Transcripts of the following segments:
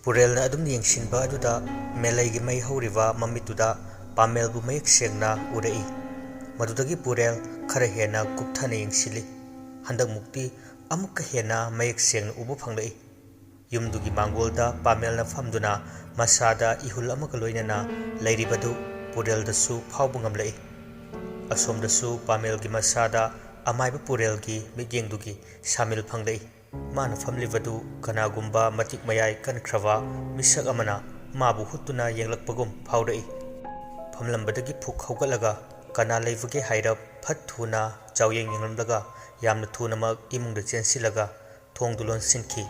ꯄꯨꯔꯦꯜꯅ ꯑꯗꯨꯝ ꯌꯦꯡꯁꯤꯟꯕ ꯑꯗꯨꯗ ꯃꯦꯂꯩꯒꯤ ꯃꯩ ꯍꯧꯔꯤꯕ ꯃꯃꯤꯠꯇꯨꯗ ꯄꯥꯃꯦꯜꯕꯨ ꯃꯌꯦꯛ ꯁꯦꯡꯅ ꯎꯔꯛꯏ꯫ ꯃꯗꯨꯗꯒꯤ ꯄꯨꯔꯦꯜ ꯈꯔ ꯍꯦꯟꯅ ꯀꯨꯞꯊꯅ ꯌꯦꯡꯁꯤꯜꯂꯤ꯫ ꯍꯟꯗꯛꯃꯨꯛꯇꯤ ꯑꯃꯨꯛꯀ ꯍꯦꯟꯅ ꯃꯌꯦꯛ ꯁꯦꯡꯅ ꯎꯕ ꯐꯪꯂꯛꯏ꯫ ꯌꯨꯝꯗꯨꯒꯤ ꯃꯥꯡꯒꯣꯜꯗ ꯄꯥꯃꯦꯜꯅ ꯐꯝꯗꯨꯅ ꯃꯁꯥꯗ ꯏꯍꯨꯜ ꯑꯃꯒ ꯂꯣꯏꯅꯅ ꯂꯩꯔꯤꯕꯗꯨ ꯄꯨꯔꯦꯜꯗꯁꯨ ꯐꯥꯎꯕ ꯉꯝꯂꯛꯏ꯫ ꯑꯁꯣꯝꯗꯁꯨ ꯄꯥꯃꯦꯜꯒꯤ ꯃꯁꯥꯗ ꯑꯃꯥꯏꯕ ꯄꯨꯔꯦꯜꯒꯤ ꯃꯤꯠꯌꯦꯡꯗꯨꯒꯤ ꯁꯥꯃꯤꯜ ꯐꯪꯂꯛꯏ꯫ ꯃꯥꯅ ꯐꯝꯂꯤꯕꯗꯨ ꯀꯅꯥꯒꯨꯝꯕ ꯃꯇꯤꯛ ꯃꯌꯥꯏ ꯀꯟꯈ꯭ꯔꯕ ꯃꯤꯁꯛ ꯑꯃꯅ ꯃꯥꯕꯨ ꯍꯨꯠꯇꯨꯅ ꯌꯦꯡꯂꯛꯄꯒꯨꯝ ꯐꯥꯎꯔꯛꯏ꯫ ꯐꯝꯂꯝꯕꯗꯒꯤ ꯐꯨꯛ ꯍꯧꯒꯠꯂꯒ ꯀꯅꯥ ꯂꯩꯕꯒꯦ ꯍꯥꯏꯔꯞ ꯐꯠ ꯊꯨꯅ ꯆꯥꯎꯌꯦꯡ ꯌꯦꯡꯂꯝꯂꯒ ꯌꯥꯝꯅ ꯊꯨꯅꯃꯛ ꯏꯃꯨꯡꯗ ꯆꯦꯟꯁꯤꯜꯂꯒ ꯊꯣꯡꯗꯨ ꯂꯣꯟꯁꯤꯟꯈꯤ꯫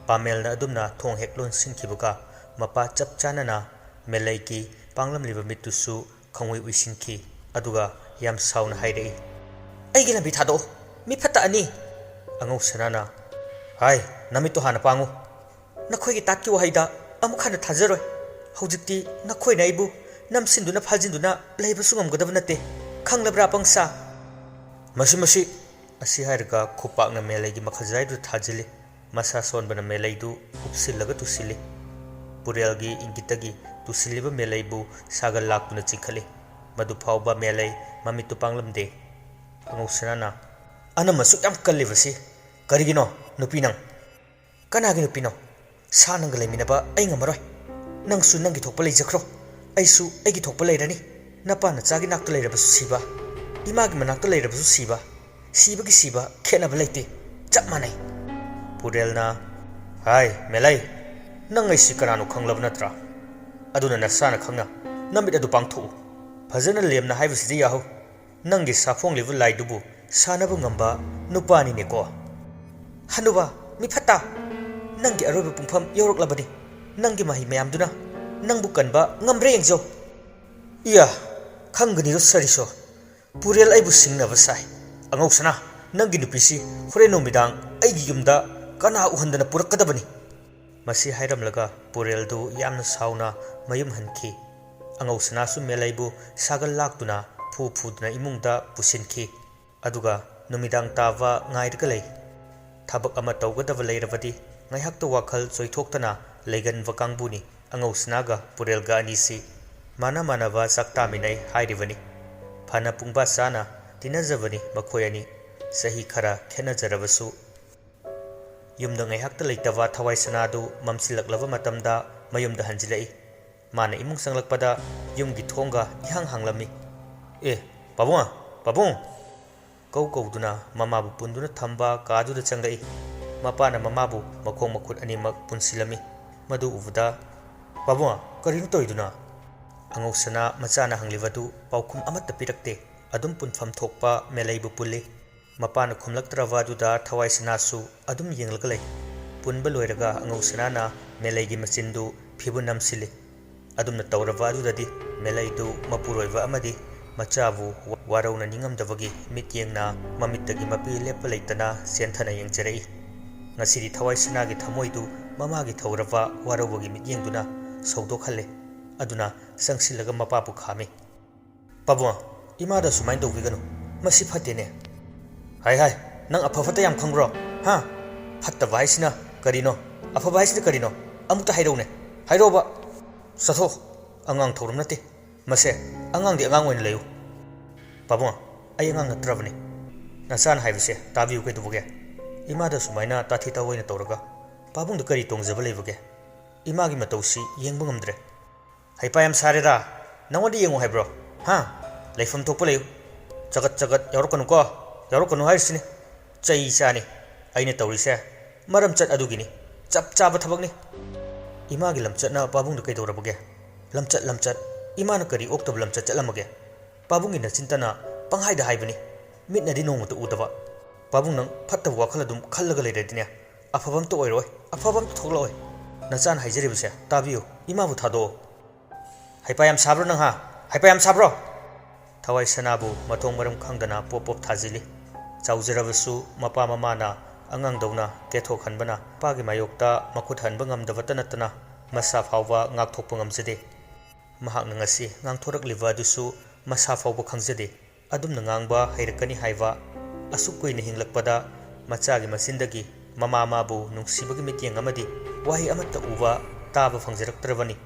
ꯄꯥꯃꯦꯜꯅ ꯑꯗꯨꯝꯅ ꯊꯣꯡ ꯍꯦꯛ ꯂꯣꯟꯁꯤꯟꯈꯤꯕꯒ ꯃꯄꯥ ꯆꯞ ꯆꯥꯅꯅ ꯃꯦꯂꯩꯒꯤ ꯄꯥꯡꯂꯝꯂꯤꯕ ꯃꯤꯠꯇꯨꯁꯨ ꯈꯪꯎꯏ ꯎꯏꯁꯤꯟꯈꯤ꯫ ꯑꯗꯨꯒ ꯌꯥꯝ ꯁꯥꯎꯅ ꯍꯥꯏꯔꯛꯏ, "ꯑꯩꯒꯤ ꯂꯝꯕꯤ ꯊꯥꯗꯣꯛꯑꯣ, ꯃꯤ ꯐꯠꯇ-ꯑꯅꯤ!" ꯑꯉꯧꯁꯅꯥꯅ, "ꯍꯥꯏ, ꯅꯃꯤꯠꯇꯣ ꯍꯥꯟꯅ ꯄꯥꯡꯉꯨ꯫ ꯅꯈꯣꯏꯒꯤ ꯇꯥꯠꯀꯤ ꯋꯥꯍꯩꯗ ꯑꯃꯨꯛ ꯍꯟꯅ ꯊꯥꯖꯔꯣꯏ꯫ ꯍꯧꯖꯤꯛꯇꯤ ꯅꯈꯣꯏꯅ ꯑꯩꯕꯨ ꯅꯝꯁꯤꯟꯗꯨꯅ ꯐꯥꯖꯤꯟꯗꯨꯅ ꯂꯩꯕꯁꯨ ꯉꯝꯒꯗꯕ ꯅꯠꯇꯦ꯫ ꯈꯪꯂꯕ꯭ꯔꯥ ꯄꯪꯁꯥ?" ꯃꯁꯤ ꯑꯁꯤ ꯍꯥꯏꯔꯒ ꯈꯨꯄꯥꯛꯅ ꯃꯦꯂꯩꯒꯤ ꯃꯈꯖꯥꯏꯗꯨꯗ ꯊꯥꯖꯤꯜꯂꯤ꯫ ꯃꯁꯥ ꯁꯣꯟꯕꯅ ꯃꯦꯂꯩꯗꯨ ꯎꯞꯁꯤꯜꯂꯒ ꯇꯨꯁꯤꯜꯂꯤ꯫ ꯄꯨꯔꯦꯜꯒꯤ ꯏꯪꯒꯤꯠꯇꯒꯤ ꯇꯨꯁꯤꯜꯂꯤꯕ ꯃꯦꯂꯩꯕꯨ ꯁꯥꯒꯜ ꯂꯥꯛꯇꯨꯅ ꯆꯤꯡꯈꯠꯂꯤ꯫ ꯃꯗꯨ ꯐꯥꯎꯕ ꯃꯦꯂꯩ ꯃꯃꯤꯠꯇꯨ ꯄꯥꯡꯂꯝꯗꯦ꯫ ꯑꯉꯧꯁꯅꯥꯅ, "ꯑꯅꯝ ꯑꯁꯨꯛ ꯌꯥꯝ ꯀꯜꯂꯤꯕꯁꯤ ꯀꯔꯤꯒꯤꯅꯣ ꯅꯨꯄꯤ ꯅꯪ? ꯀꯅꯥꯒꯤ ꯅꯨꯄꯤꯅꯣ? ꯁꯥ ꯅꯪꯒ ꯂꯩꯃꯤꯟꯅꯕ ꯑꯩ ꯉꯝꯃꯔꯣꯏ꯫ ꯅꯪꯁꯨ ꯅꯪꯒꯤ ꯊꯣꯛꯄ ꯂꯩꯖꯈ꯭ꯔꯣ, ꯑꯩꯁꯨ ꯑꯩꯒꯤ ꯊꯣꯛꯄ ꯂꯩꯔꯅꯤ꯫ ꯅꯄꯥ ꯅꯆꯥꯒꯤ ꯅꯥꯛꯇ ꯂꯩꯔꯕꯁꯨ ꯁꯤꯕ, ꯏꯃꯥꯒꯤ ꯃꯅꯥꯛꯇ ꯂꯩꯔꯕꯁꯨ ꯁꯤꯕ, ꯁꯤꯕꯒꯤ ꯁꯤꯕ ꯈꯦꯠꯅꯕ ꯂꯩꯇꯦ, ꯆꯞ ꯃꯥꯟꯅꯩ." ꯄꯨꯔꯦꯜꯅ, "ꯍꯥꯏ ꯃꯦꯂꯩ, ꯅꯪ ꯑꯩꯁꯤ ꯀꯅꯥꯅꯣ ꯈꯪꯂꯕ ꯅꯠꯇ꯭ꯔꯥ? ꯑꯗꯨꯅ ꯅꯁꯥꯅ ꯈꯪꯅ ꯅꯃꯤꯠ ꯑꯗꯨ ꯄꯥꯡꯊꯣꯛꯎ꯫ ꯐꯖꯅ ꯂꯦꯝꯅ ꯍꯥꯏꯕꯁꯤꯗꯤ ꯌꯥꯍꯧ꯫ ꯅꯪꯒꯤ ꯁꯥꯐꯣꯡꯂꯤꯕ ꯂꯥꯏꯗꯨꯕꯨ ꯁꯥꯟꯅꯕ ꯉꯝꯕ ꯅꯨꯄꯥꯅꯤꯅꯦꯀꯣ." "ꯍꯅꯨꯕ ꯃꯤ ꯐꯠꯇ, ꯅꯪꯒꯤ ꯑꯔꯣꯏꯕ ꯄꯨꯡꯐꯝ ꯌꯧꯔꯛꯂꯕꯅꯤ꯫ ꯅꯪꯒꯤ ꯃꯍꯩ ꯃꯌꯥꯝꯗꯨꯅ ꯅꯪꯕꯨ ꯀꯟꯕ ꯉꯝꯕ꯭ꯔꯥ ꯌꯦꯡꯖꯧ." "ꯏꯌꯥ, ꯈꯪꯒꯅꯤꯔꯣ ꯁꯔꯤꯁꯣ, ꯄꯨꯔꯦꯜ ꯑꯩꯕꯨ ꯁꯤꯡꯅꯕ ꯁꯥꯏ꯫ ꯑꯉꯧꯁꯅꯥ, ꯅꯪꯒꯤ ꯅꯨꯄꯤꯁꯤ ꯍꯣꯔꯦꯟ ꯅꯨꯃꯤꯗꯥꯡ ꯑꯩꯒꯤ ꯌꯨꯝꯗ ꯀꯅꯥ ꯎꯍꯟꯗꯅ ꯄꯨꯔꯛꯀꯗꯕꯅꯤ." ꯃꯁꯤ ꯍꯥꯏꯔꯝꯂꯒ ꯄꯨꯔꯦꯜꯗꯨ ꯌꯥꯝꯅ ꯁꯥꯎꯅ ꯃꯌꯨꯝ ꯍꯟꯈꯤ꯫ ꯑꯉꯧꯁꯅꯥꯁꯨ ꯃꯦꯂꯩꯕꯨ ꯁꯥꯒꯜ ꯂꯥꯛꯇꯨꯅ ꯐꯨꯗꯨꯅ ꯏꯃꯨꯡꯗ ꯄꯨꯁꯤꯟꯈꯤ꯫ ꯑꯗꯨꯒ ꯅꯨꯃꯤꯗꯥꯡ ꯇꯥꯕ ꯉꯥꯏꯔꯒ ꯂꯩ꯫ ꯊꯕꯛ ꯑꯃ ꯇꯧꯒꯗꯕ ꯂꯩꯔꯕꯗꯤ ꯉꯥꯏꯍꯥꯛꯇ ꯋꯥꯈꯜ ꯆꯣꯏꯊꯣꯛꯇꯅ ꯂꯩꯒꯟꯕ ꯀꯥꯡꯕꯨꯅꯤ ꯑꯉꯧꯁꯅꯥꯒ ꯄꯨꯔꯦꯜꯒ ꯑꯅꯤꯁꯤ꯫ ꯃꯥꯟꯅꯕ ꯆꯥꯛꯇꯥꯃꯤꯟꯅꯩ ꯍꯥꯏꯔꯤꯕꯅꯤ꯫ ꯐꯅ ꯄꯨꯡꯕꯥ ꯆꯥꯅ ꯇꯤꯟꯅꯖꯕꯅꯤ ꯃꯈꯣꯏ ꯑꯅꯤ, ꯆꯍꯤ ꯈꯔ ꯈꯦꯟꯅꯖꯔꯕꯁꯨ꯫ ꯌꯨꯝꯗ ꯉꯥꯏꯍꯥꯛꯇ ꯂꯩꯇꯕ ꯊꯋꯥꯏꯁꯅꯥꯗꯨ ꯃꯝꯁꯤꯜꯂꯛꯂꯕ ꯃꯇꯝꯗ ꯃꯌꯨꯝꯗ ꯍꯟꯖꯤꯜꯂꯛꯏ꯫ ꯃꯥꯅ ꯏꯃꯨꯡ ꯆꯪꯂꯛꯄꯗ ꯌꯨꯝꯒꯤ ꯊꯣꯡꯒ ꯏꯍꯥꯡ ꯍꯥꯡꯂꯝꯃꯤ꯫ "ꯑꯦ ꯄꯥꯕꯨꯡ, ꯄꯥꯕꯨꯡ!" ꯀꯧꯗꯨꯅ ꯃꯃꯥꯕꯨ ꯄꯨꯟꯗꯨꯅ ꯊꯝꯕ ꯀꯥꯗꯨꯗ ꯆꯪꯂꯛꯏ꯫ ꯃꯄꯥꯅ ꯃꯃꯥꯕꯨ ꯃꯈꯣꯡ ꯃꯈꯨꯠ ꯑꯅꯤꯃꯛ ꯄꯨꯟꯁꯤꯜꯂꯝꯃꯤ꯫ ꯃꯗꯨ ꯎꯕꯗ, "ꯄꯥꯕꯨꯡ, ꯀꯔꯤꯅꯣ ꯇꯧꯔꯤꯗꯨꯅ?" ꯑꯉꯧꯁꯅꯥ ꯃꯆꯥꯅ ꯍꯪꯂꯤꯕꯗꯨ ꯄꯥꯎꯈꯨꯝ ꯑꯃꯠꯇ ꯄꯤꯔꯛꯇꯦ꯫ ꯑꯗꯨꯝ ꯄꯨꯟꯐꯝ ꯊꯣꯛꯄ ꯃꯦꯂꯩꯕꯨ ꯄꯨꯜꯂꯤ꯫ ꯃꯄꯥꯅ ꯈꯨꯝꯂꯛꯇ꯭ꯔꯕ ꯑꯗꯨꯗ ꯊꯋꯥꯏꯁꯅꯥꯁꯨ ꯑꯗꯨꯝ ꯌꯦꯡꯂꯒ ꯂꯩ꯫ ꯄꯨꯟꯕ ꯂꯣꯏꯔꯒ ꯑꯉꯧꯁꯅꯥꯅ ꯃꯦꯂꯩꯒꯤ ꯃꯆꯤꯟꯗꯨ ꯐꯤꯕꯨꯟ ꯅꯝꯁꯤꯜꯂꯤ꯫ ꯑꯗꯨꯝꯅ ꯇꯧꯔꯕ ꯑꯗꯨꯗꯗꯤ ꯃꯦꯂꯩꯗꯨ ꯃꯄꯨꯔꯣꯏꯕ ꯑꯃꯗꯤ ꯃꯆꯥꯕꯨ ꯋꯥꯔꯧꯅ ꯅꯤꯡꯉꯝꯗꯕꯒꯤ ꯃꯤꯠꯌꯦꯡꯅ ꯃꯃꯤꯠꯇꯒꯤ ꯃꯄꯤ ꯂꯦꯞꯄ ꯂꯩꯇꯅ ꯆꯦꯟꯊꯅ ꯌꯦꯡꯖꯔꯛꯏ꯫ ꯉꯁꯤꯗꯤ ꯊꯋꯥꯏꯁꯅꯥꯒꯤ ꯊꯃꯣꯏꯗꯨ ꯃꯃꯥꯒꯤ ꯊꯧꯔꯕ ꯋꯥꯔꯧꯕꯒꯤ ꯃꯤꯠꯌꯦꯡꯗꯨꯅ ꯁꯧꯗꯣꯛꯍꯜꯂꯦ꯫ ꯑꯗꯨꯅ ꯆꯪꯁꯤꯜꯂꯒ ꯃꯄꯥꯕꯨ ꯈꯥꯝꯃꯤ꯫ "ꯄꯥꯕꯨꯡ, ꯏꯃꯥꯗ ꯁꯨꯃꯥꯏꯅ ꯇꯧꯕꯤꯒꯅꯨ, ꯃꯁꯤ ꯐꯠꯇꯦꯅꯦ." "ꯍꯥꯏ, ꯅꯪ ꯑꯐ ꯐꯠꯇ ꯌꯥꯝ ꯈꯪꯕ꯭ꯔꯣ? ꯍꯥ? ꯐꯠꯇꯕ ꯍꯥꯏꯁꯤꯅ ꯀꯔꯤꯅꯣ, ꯑꯐꯕ ꯍꯥꯏꯁꯤꯅ ꯀꯔꯤꯅꯣ? ꯑꯃꯨꯛꯇ ꯍꯥꯏꯔꯛꯎꯅꯦ, ꯍꯥꯏꯔꯛꯑꯣꯕ." "ꯆꯠꯊꯣ, ꯑꯉꯥꯡ ꯊꯧꯔꯝ ꯅꯠꯇꯦ ꯃꯁꯦ, ꯑꯉꯥꯡꯗꯤ ꯑꯉꯥꯡ ꯑꯣꯏꯅ ꯂꯩꯌꯨ." "ꯄꯥꯕꯨꯡ, ꯑꯩ ꯑꯉꯥꯡ ꯅꯠꯇ꯭ꯔꯕꯅꯤ꯫ ꯅꯆꯥꯅ ꯍꯥꯏꯕꯁꯦ ꯇꯥꯕꯤꯌꯨ ꯀꯩꯗꯧꯕꯒꯦ? ꯏꯃꯥꯗ ꯁꯨꯃꯥꯏꯅ ꯇꯥꯊꯤ ꯇꯥꯑꯣꯏꯅ ꯇꯧꯔꯒ ꯄꯥꯕꯨꯡꯗ ꯀꯔꯤ ꯇꯣꯡꯖꯕ ꯂꯩꯕꯒꯦ? ꯏꯃꯥꯒꯤ ꯃꯇꯧꯁꯤ ꯌꯦꯡꯕ ꯉꯝꯗ꯭ꯔꯦ." "ꯍꯩꯄꯥ ꯌꯥꯝ ꯁꯥꯔꯦꯗꯥ, ꯅꯪꯉꯣꯟꯗ ꯌꯦꯡꯉꯨ ꯍꯥꯏꯕ꯭ꯔꯣ? ꯍꯥ? ꯂꯩꯐꯝ ꯊꯣꯛꯄ ꯂꯩꯌꯨ꯫ ꯆꯒꯠ ꯌꯥꯎꯔꯛꯀꯅꯨꯀꯣ, ꯌꯥꯎꯔꯛꯀꯅꯨ ꯍꯥꯏꯔꯤꯁꯤꯅꯤ꯫ ꯆꯩ ꯆꯥꯅꯤ꯫ ꯑꯩꯅ ꯇꯧꯔꯤꯁꯦ ꯃꯔꯝꯆꯠ ꯑꯗꯨꯒꯤꯅꯤ, ꯆꯞ ꯆꯥꯕ ꯊꯕꯛꯅꯤ." "ꯏꯃꯥꯒꯤ ꯂꯝꯆꯠꯅ ꯄꯥꯕꯨꯡꯗ ꯀꯩꯗꯧꯔꯕꯒꯦ? ꯂꯝꯆꯠ, ꯏꯃꯥꯅ ꯀꯔꯤ ꯑꯣꯛꯇꯕ ꯂꯝꯆꯠ ꯆꯠꯂꯝꯃꯒꯦ? ꯄꯥꯕꯨꯡꯒꯤ ꯅꯆꯤꯟꯇꯅ ꯄꯪꯍꯥꯏꯗ ꯍꯥꯏꯕꯅꯤ, ꯃꯤꯠꯅꯗꯤ ꯅꯣꯡꯃꯇ ꯎꯗꯕ." "ꯄꯥꯕꯨꯡ, ꯅꯪ ꯐꯠꯇꯕ ꯋꯥꯈꯜ ꯑꯗꯨꯝ ꯈꯜꯂꯒ ꯂꯩꯔꯗꯤꯅꯦ, ꯑꯐꯕ ꯑꯝꯇ ꯑꯣꯏꯔꯣꯏ, ꯑꯐꯕ ꯑꯝꯇ ꯊꯣꯛꯂꯛꯑꯣꯏ꯫ ꯅꯆꯥꯅ ꯍꯥꯏꯖꯔꯤꯕꯁꯦ ꯇꯥꯕꯤꯌꯨ, ꯏꯃꯥꯕꯨ ꯊꯥꯗꯣꯛꯑꯣ." "ꯍꯩꯄꯥ ꯌꯥꯝ ꯁꯥꯕ꯭ꯔꯣ ꯅꯪ, ꯍꯥ? ꯍꯩꯄꯥ ꯌꯥꯝ ꯁꯥꯕ꯭ꯔꯣ?" ꯊꯋꯥꯏꯁꯅꯥꯕꯨ ꯃꯊꯣꯡ ꯃꯔꯝ ꯈꯪꯗꯅ ꯄꯣꯞ ꯊꯥꯖꯤꯜꯂꯤ꯫ ꯆꯥꯎꯖꯔꯕꯁꯨ ꯃꯄꯥ ꯃꯃꯥꯅ ꯑꯉꯥꯡꯗꯧꯅ ꯀꯦꯊꯣꯛꯍꯟꯕꯅ ꯃꯄꯥꯒꯤ ꯃꯥꯌꯣꯛꯇ ꯃꯈꯨꯠ ꯍꯟꯕ ꯉꯝꯗꯕꯇ ꯅꯠꯇꯅ ꯃꯁꯥ ꯐꯥꯎꯕ ꯉꯥꯛꯊꯣꯛꯄ ꯉꯝꯖꯗꯦ꯫ ꯃꯍꯥꯛꯅ ꯉꯁꯤ ꯉꯥꯡꯊꯣꯔꯛꯂꯤꯕ ꯑꯗꯨꯁꯨ ꯃꯁꯥ ꯐꯥꯎꯕ ꯈꯪꯖꯗꯦ꯫ ꯑꯗꯨꯝꯅ ꯉꯥꯡꯕ ꯍꯩꯔꯛꯀꯅꯤ ꯍꯥꯏꯕ, ꯑꯁꯨꯛ ꯀꯨꯏꯅ ꯍꯤꯡꯂꯛꯄꯗ ꯃꯆꯥꯒꯤ ꯃꯆꯤꯟꯗꯒꯤ ꯃꯃꯥ ꯃꯥꯕꯨ ꯅꯨꯡꯁꯤꯕꯒꯤ ꯃꯤꯠꯌꯦꯡ ꯑꯃꯗꯤ ꯋꯥꯍꯩ ꯑꯃꯠꯇ ꯎꯕ ताब फंगजरक्तरबनी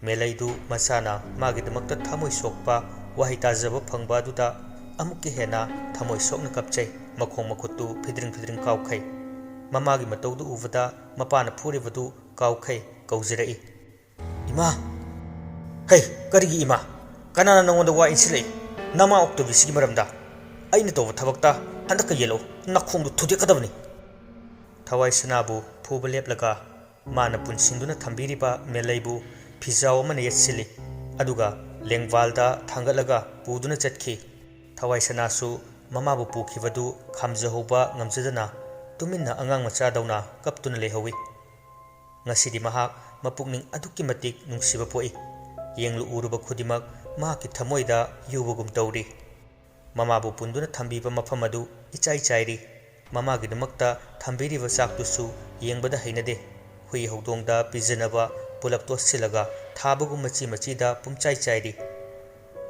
मेलैदु मसाना मागिदमक्ता थमोय सोकपा वहाय ताजब फंगबा अदुदा अमुक्के हेना थमोय सोकना कपचै मखों मखुतु फिद्रिंग फिद्रिंग काउखै ममागी मतौदु उबदा मपाना फुरिबदु काउखै कौजरई इमा hey karigi ima kanana nangonda wa insilei nama octobisigi maramda aina toba thabakta handaka yelo nakhongdu thudekadabni thawai sanabu phubalep mana punsingduna thambiriba melaibu phijaw amane yetsili aduga lengwalda thangalaga puduna chatki thawai sanasu mamabu pukhibadu khamjahoba ngamjadana tuminna angang macha dauna kaptuna lehawi ngasidi mahak mapukning adukki matik nungsiba poi yenglu uruba khudimak ma ki thamoida yubugum tawri mamabu punduna thambiba mafam adu ichai chairi mama gi damakta thambiri wa saktusu yengbada hainade hui hodongda pijanaba pulap to silaga thabugum machi machi da pumchai chairi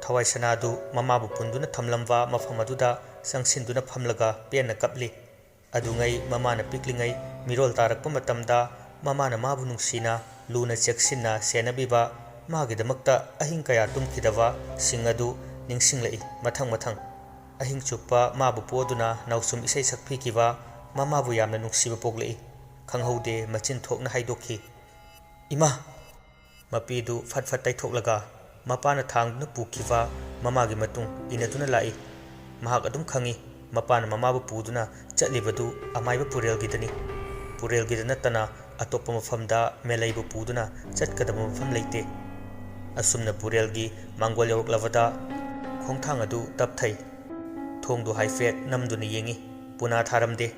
thawai sanadu mamabu punduna thamlamwa mafam aduda sangsinduna phamlaga pena kapli adungai mamana piklingai mirol tarakpa matamda mamana mabu nungsina luna cheksinna senabiba मागिदमक्ता अहिंग कया तुमखिदवा सिंगदु निंगसिंगलई मथंग मथंग अहिंग चुप्पा माबु पोदुना नाउसुम इसै सकफिकिवा ममाबु यामना नुक्सिबा पोगलई खंगहौदे मचिन थोकना हाइदोखि इमा मपीदु फटफट तैथोकलगा मपाना थांगदुना पुखिवा ममागी मतुंग इनदुना लाई महाक अदुम खंगी मपाना ममाबु पुदुना चटलिबदु अमाइबा पुरेलगिदनी पुरेलगिदा नत्तना अतोप्पा मफमदा मेलैबु पुदुना चटकदबा मफम लेते असुमना पुरेलगी मांगोल यौरक्लबदा खोंथांग अदु तपथै थोंदु हाइफेट नमदुना येंगी पुना थारमदे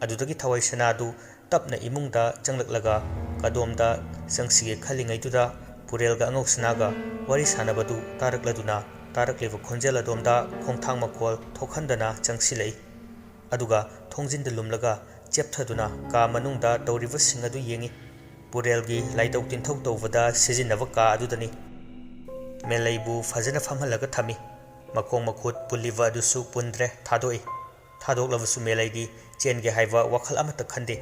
अदुदगी थवai सनादु तपना इमुंगदा चंगलक्लगा कदोमदा संगसिगे खलिंगैदुदा पुरेलगा अंगौसनागा वारी सानबदु तारक्लदुना तारक्लेबु खोंजेल अदोमदा खोंथांग मखोल थोखंदना चंगसिलै अदुगा थोंजिनदा लुमलगा चेपथदुना का मनुंगदा तौरिबा सिंग अदु येंगी पुरेलगी लाइतौ तिनथौ तौबदा सिजिनबा का अदुदनी मेलैबु फजना फमहलगा थमी मखों मखुत पुलिवा अदुसु पुंद्रे थादोई थादोक्लबसु मेलैदी चेनगे हाइवा वखल अमत खंदे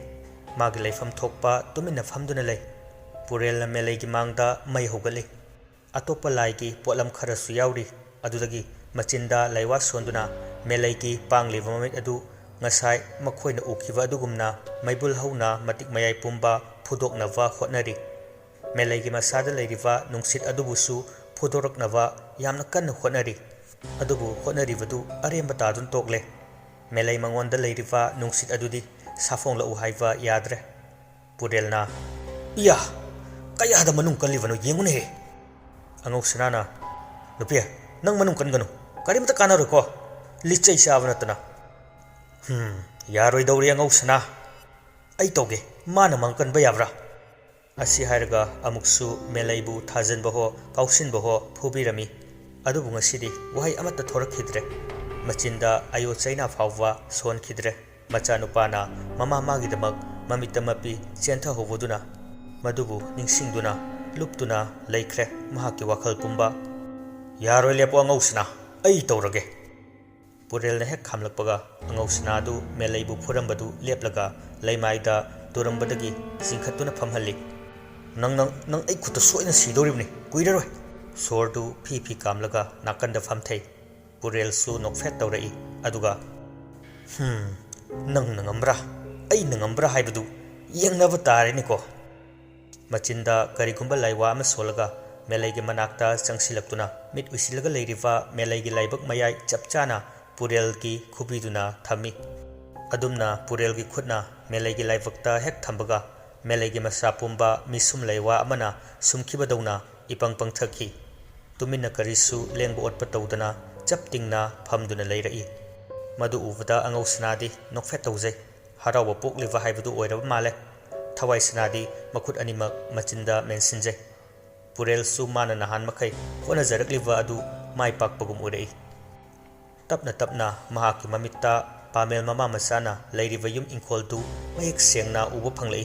मागी लैफम थोकपा तुमिना फमदुना लै पुरेलना मेलैगी मांगदा मै होगले अतोप्पा लाइगी पोलम खरसु याउरी अदुदगी मचिंदा लैवा सोंदुना मेलैगी पांगलिबा ममित अदु ngasai makhoina ukiwa adugumna maibul hauna matik mayai pumba phudoknava hotnari melaigi masada leiriwa nungsit adubusu phudoroknava yamna kanna hotnari adubu hotnari wadu aremba tadun tokle melai mangonda leiriwa nungsit adudi safong la uhaiwa yadre purelna iya kaya da manung kalivano yengune he angok sanana nupia nang manung kan ganu karimta kanaro ko lichai savanatna यारोई दौरी अंगौसना आई तौगे माना मंकन बयाब्रा असी हायरगा अमुक्सु मेलैबु थाजनबहो काउसिनबहो फुबिरमी अदुबु ngasidi wahai amata thorakidre machinda ayo chaina phawwa sonkhidre macha nupana mama magi damak mamitamapi chentha hoboduna madubu ningsingduna luptuna leikhre mahaki wakhal pumba yaroi lepo angausna ai tawrage पुरेल ने हेक खामलकपगा अंगौसनादु मेलैबु फुरंबदु लेपलगा लैमाइदा दुरंबदगी सिंखतुना फमहल्ली नंग नंग नंग आई खुत सोइना सिदोरिबनी कुइररोय सोरदु फी फी कामलगा नाकंदा फमथै पुरेल सु नोकफेट तौरई अदुगा नंग नंगमब्रा आई नंगमब्रा हाइबदु येंगनब तारेनिको मचिंदा करिगुंबा लाइवा अमा सोलगा मेलैगे मनाक्ता चंगसिलक्तुना मिट उसिलगा लेरिवा मेलैगे लाइबक मयाई चपचाना पुरेल की खुबीदुना थमी अदुमना पुरेल की खुदना मेलैगी लाइवक्ता हेक थंबगा मेलैगी मसा पुंबा मिसुम लैवा अमना सुमखिबदौना इपंग पंगथखी तुमिना करिसु लेंग ओटप तौदना चपटिंगना फमदुना लैरई मदु उबदा अंगौसनादी नोकफे तौजै हराव पोकलिवा हाइबदु ओइरब माले थवाई सनादी मखुद अनिमक मचिंदा मेंसिनजै पुरेल सु माना नहान मखै होना जरकलिवा अदु माइ पाकपगुम उरई तपना तपना महाकी ममित्ता पामेल ममा मसाना लैरिवा युम इंखोलदु मयेक सेंगना उबा फंगलई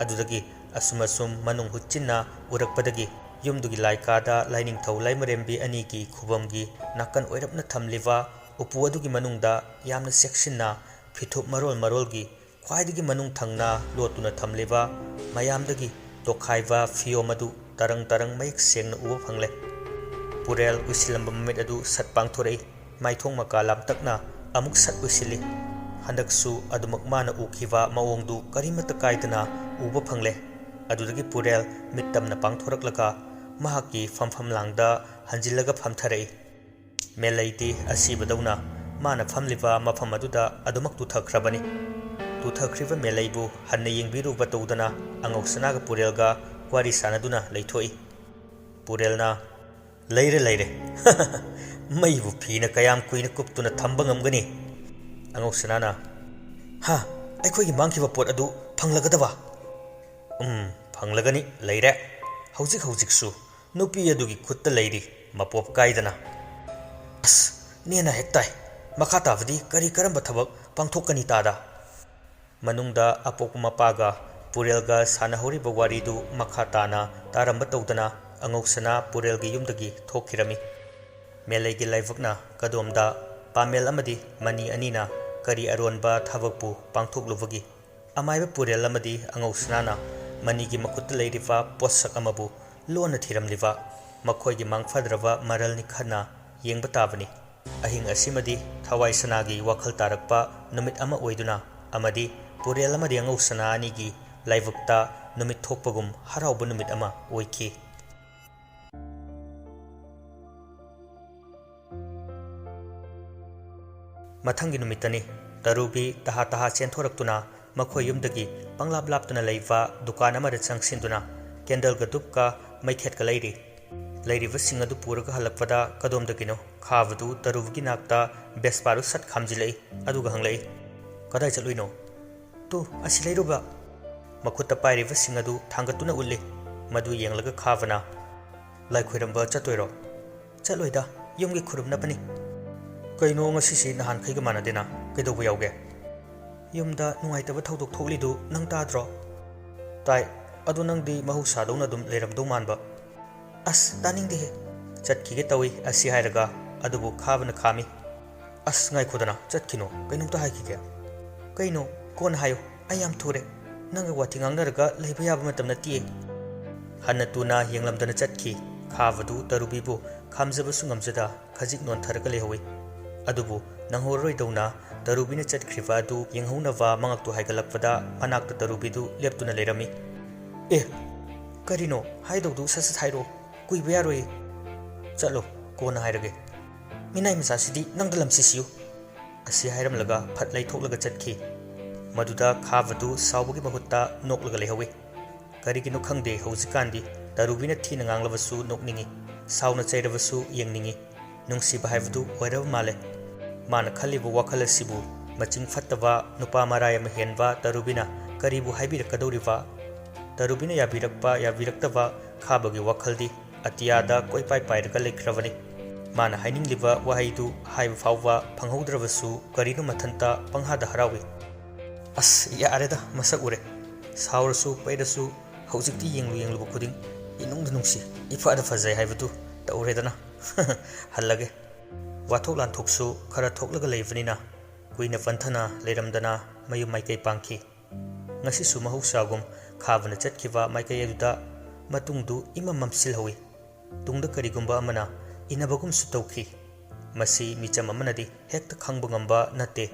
अदुदगी assume मनुंग हुच्चिन्ना उरकपदगी युमदुगी लाइकादा लाइनिंगथौ लाइमरेम्बी अनीगी खुबमगी नाकन ओइरपना थमलिवा उpu अदुगी मनुंगदा यामना सेक्सिन्ना फिथुप Marol मरोलगी ख्वाइदगी मनुंग थंगना लोतुना थमलिवा मयामदगी tokhaiva fiom adu tarang mayek sengna uba phangle purel usilamba mamit adu sat pangthorei maithong makalam takna amuk sat usili handaksu adumak mana ukhiwa maongdu karimata kaidana uba phangle adudagi purel mittamna pangthoraklaka mahaki famfam langda hanjilaga phamtharei melaiti asibadawna mana famliwa mafam aduda adumak tuthakhrabani tuthakriva melaibu hanna yengbiruba tawdana angoksanaga purelga wari sanaduna leithoi purelna leire maibu phina kayam kuina kuptuna thamba ngamgani angoksanana ha aikhoigi mangkhiba pot adu phanglagadaba phanglagani leire hojik su nupi adugi khutta leiri mapop kaidana as nena hektai makha tabdi kari karamba thabak pangthokani tada manungda apok mapaga purelga sanahori bawari du makha tana taramba tawdana angoksana purelgi yumdagi thokhirami melegi laivakna kadomda pamel amadi mani anina kari aronba thabakpu pangthoklubagi amaiba purel amadi angoksana manigi makut leirifa posak amabu lona thiramliva makhoigi mangfadrava maralni khana yengba tabani ahing asimadi thawai sanagi wakhal tarakpa numit ama oiduna amadi purel amadi angoksana anigi laivakta numit thokpagum harauba numit ama oiki mathangi numitani tarubi taha chenthoraktuna makhoi yumdagi panglap laptuna leiva dukan amada changsinduna candle ga dupka maikhet ka leiri vasing adu puraga halakpada kadomdagino khavadu tarugi nakta besparu sat khamjilei aduga hanglei kadai chaluino tu asileiruba makutta pairi vasing adu thangatuna ulli madu yenglaga khavana laikhoiramba chatoiro chaloida yumgi khurumna pani kaino ngasisi nahan khaiga manadena kaidobu yauge yumda nungaitaba thaudok thoklidu nang tadro tai adu nangdi mahusa dawna dum leiramdo manba as taningde he chatkige tawi asi hairaga adubu khabana khami as ngai khudana chatkino kainumta haikige kaino kon hayo ayam thure nanga wati ngangnaraga leiba yaba matamna tie hanna tuna yenglamdana chatki khavadu tarubibu khamjaba sungamjada khajik non tharaga lehowi adubu nanghoroi dawna tarubina chatkriva adu yenghaunava mangaktu haigalakpada manakta tarubidu leptuna lerami karino haidawdu sasat hairo kuiba yaroi chalo kona hairage minai masasidi nangdalam sisiyu asi hairamlaga phatlai thoklaga chatki maduda khavadu sawbugi mahutta noklaga lehawi karigino khangde hojikandi tarubina thina nganglabsu nokningi sawna chairabasu yengningi nungsiba haibdu oiraba male mana khalibu wakhala sibu maching fattaba nupa maraya mahenba tarubina karibu haibirakadoriba tarubina yabiraktaba khabagi wakhaldi atiyada koipai pairaga lekravani mana hainingliba wahaidu haiba fawwa phanghodrabasu karinu mathanta panghada harawi as yareda masak ure saurasu pairasu hojikti yenglu khuding inungdu nungsi ifada fazai haibadu tauredana hallage wathok lanthoksu khara thoklaga leivanina kuina panthana leiramdana mayu maikai pangki ngasi su mahusagum khavana chatkhiwa maikai aduda matungdu imam mamsil hawi tungda karigumba amana inabagum su tawki masi micham amanadi hekta khangba ngamba natte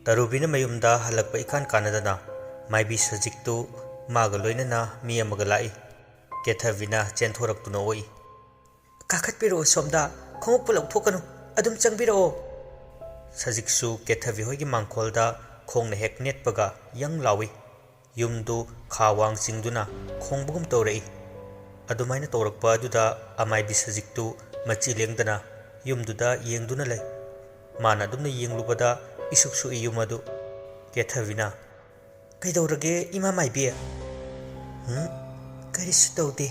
tarubina mayumda halakpa ikan kanadana maibi sajiktu maga loinana mi amaga lai kethavina chenthoraktuna oi kakhatpiro somda khomuk pulau thokanu adum changbiro sajiksu kethavi hoigi mangkholda khongna hek netpaga yang lawi yumdu khawang chingduna khongbugum torei adumaina torakpa aduda amai bi sajiktu machi lengdana yumduda yengduna lai mana adumna yenglubada isuksu iyumadu kethavina kaidorage ima maibi karisu tawde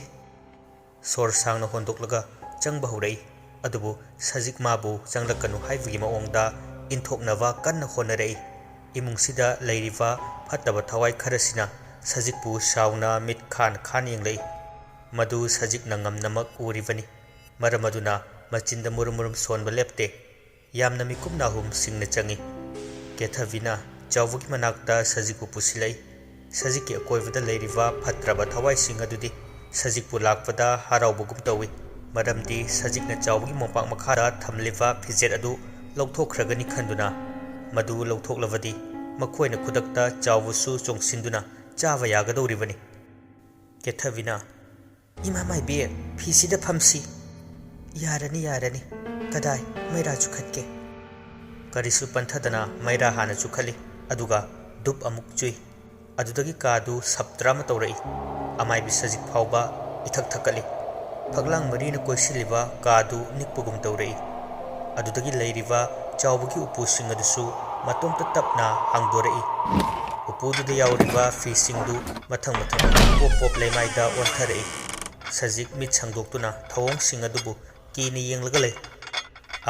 sor sangna hondoklaga changba hurei adubu sajik mabu changlakanu haibagi maongda inthoknava kanna honarei imungsida leiriva phattaba thawai kharasina sajikpu sauna mit khan yenglei madu sajik nangam namak urivani maramaduna machinda murum sonba lepte yamna mikum nahum singna changi Kethavina chawbugi manakta sajikpu pusilai sajikki akoibada leiriba phatraba thawai adudi sajikpu lakpada haraubagum tawi maramdi sajikna chawbugi mompak makhara thamliba phijet adu lawthokhragani khanduna madu lawthoklabadi makoina khudakta chawbusu chongsinduna chava yagadoribani Kethavina Ima mai be fisida phamsi yarani kadai maira chukhatke karisu panthadana maira hana chukhali aduga dup amuk chui adudagi kadu saptrama tawrai amai bi sajik phawba ithak thakali phaglang marina koisiliba kadu nikpugum tawrai adudagi leiriba chawbugi upusing adusu matomta tapna hangdorai upudu yauriba fisingdu mathang pop leimaida ontharai sajik mit sangdoktuna thawong sing adubu kini yenglaga lei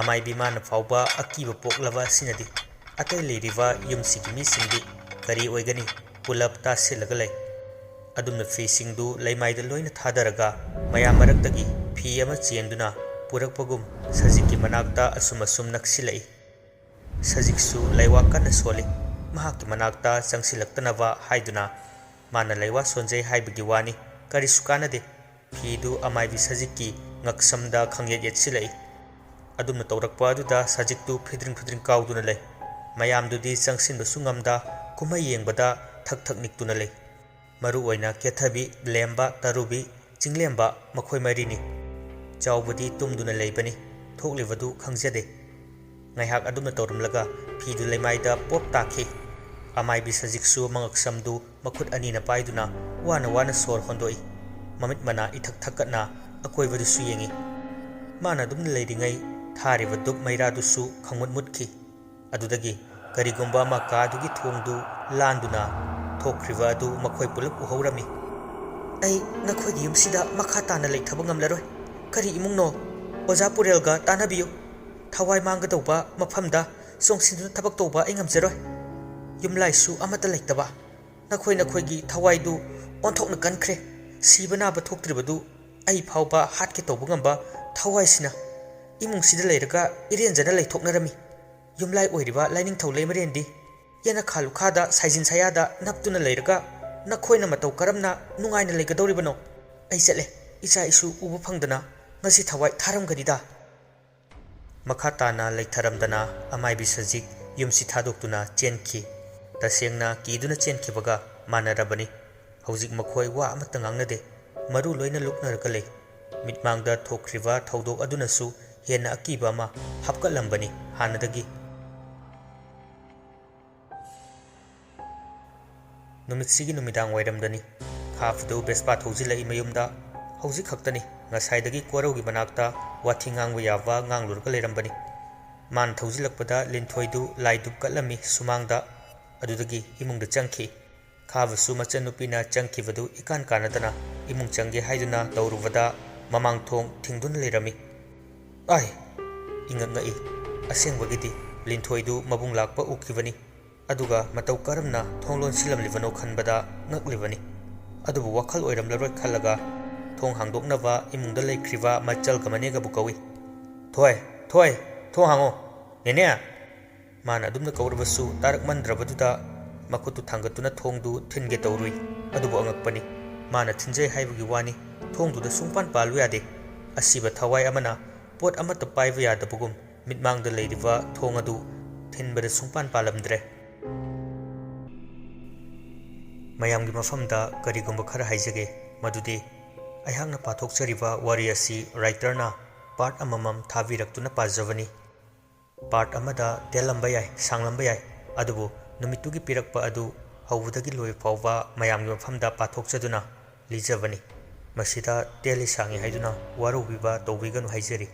amai bimana phawba akiba poklaba sinadi atai leiriba yumsigi mi singdi kari oigani pulap ta silaga lei adumna fi singdu leimaida loina thadaraga maya maraktagi fi ama chenduna purakpagum sajikki manakta asum naksilai sajiksu leiwa kana soli mahakki manakta changsilaktanaba haiduna mana leiwa sonjai haibagi wani kari sukanade Fidu amai bi sajikki ngaksamda khangyet yetsilai adumna tawrakpa aduda sajiktu phidring kauduna lei mayamdudi changsinba sungamda kumai yengbada thak niktuna lei maru oina Kethavi lemba tarubi chinglemba makhoi marini chawbudi tumduna leibani thoklibadu khangjade ngaihak adumna tawrumlaga phidu leimaida pop takhi amai bi sajiksu mangaksamdu makhut anina paiduna wana sor hondoi mamit mana ithak thakatna akoibadu su yengi mana dum leiringai thariba duk maira du su khangmut mutki adudagi karigumba ma ka dugi thongdu landuna thokriba adu makhoi pulap uhaurami ai nakhoi gi yumsida makha tana leithaba ngamlaroi kari imungno oja purelga tanabiyu thawai mangga tawba mafamda songsindu thabak tawba engamjeroi yumlai su amata leitaba nakhoi gi thawai du onthokna kankhre Sibana bathoktribadu ai phawba hatke tawbungamba thawaisina imungsida leiraga irenjana leithoknarami yumlai oiriba lining thawlei marendi yana khalu khada saijin sayada naptuna leiraga nakhoina matau karamna nungaina leigadoribano ai chale icha isu ubu phangdana ngasi thawai tharamgadida makhatana leitharamdana amai bisajik yumsi thadoktuna chenki tasengna kiduna chenkibaga manarabani Hauzik makhoi wa amata ngangnade maru loina luknarga lei mitmangda thokriba thaudok adunasu hena akiba ama hapkalambani hanadagi numitsigi numidang wairamdani khafdu bespa thojilai mayumda hauzik khaktani ngasaidagi korawgi manakta wathingangwa yawa nganglurga leirambani man thojilakpada linthoidu laidup kalami sumangda adudagi imungda changki Khavasu machanupina changkibadu ikan kanadana imung changge haiduna tawrubada mamang thong thingdun leirami ai ingangai asengbagidi linthoidu mabung lakpa ukibani aduga matau karamna thonglon silamlibano khanbada ngaklibani adubu wakhal oiramlaroi khalaga thong hangdoknaba imungda leikriba machal gamanega bukawi thoi thong hango nene mana adumna kawrabasu tarak mandrabaduda makutu thangatuna thongdu thinge tawrui adubu angakpani mana thinjai haibagi wani thongdu da sungpan palu yade asiba thawai amana pot amata paiba yadabugum mitmangda leiriba thong adu thinbada sungpan palamdre mayamgi mafamda karigumba khara haijage madudi aihangna pathokchariba wari asi writerna part amamam thabiraktuna pajavani part amada telamba yai sanglamba yai adubu Numitugi pirakpa adu hawudagi loi phawba mayamgi mafamda pathokchaduna lijavani masida teli sangi haiduna warubiba tawbiganu haijari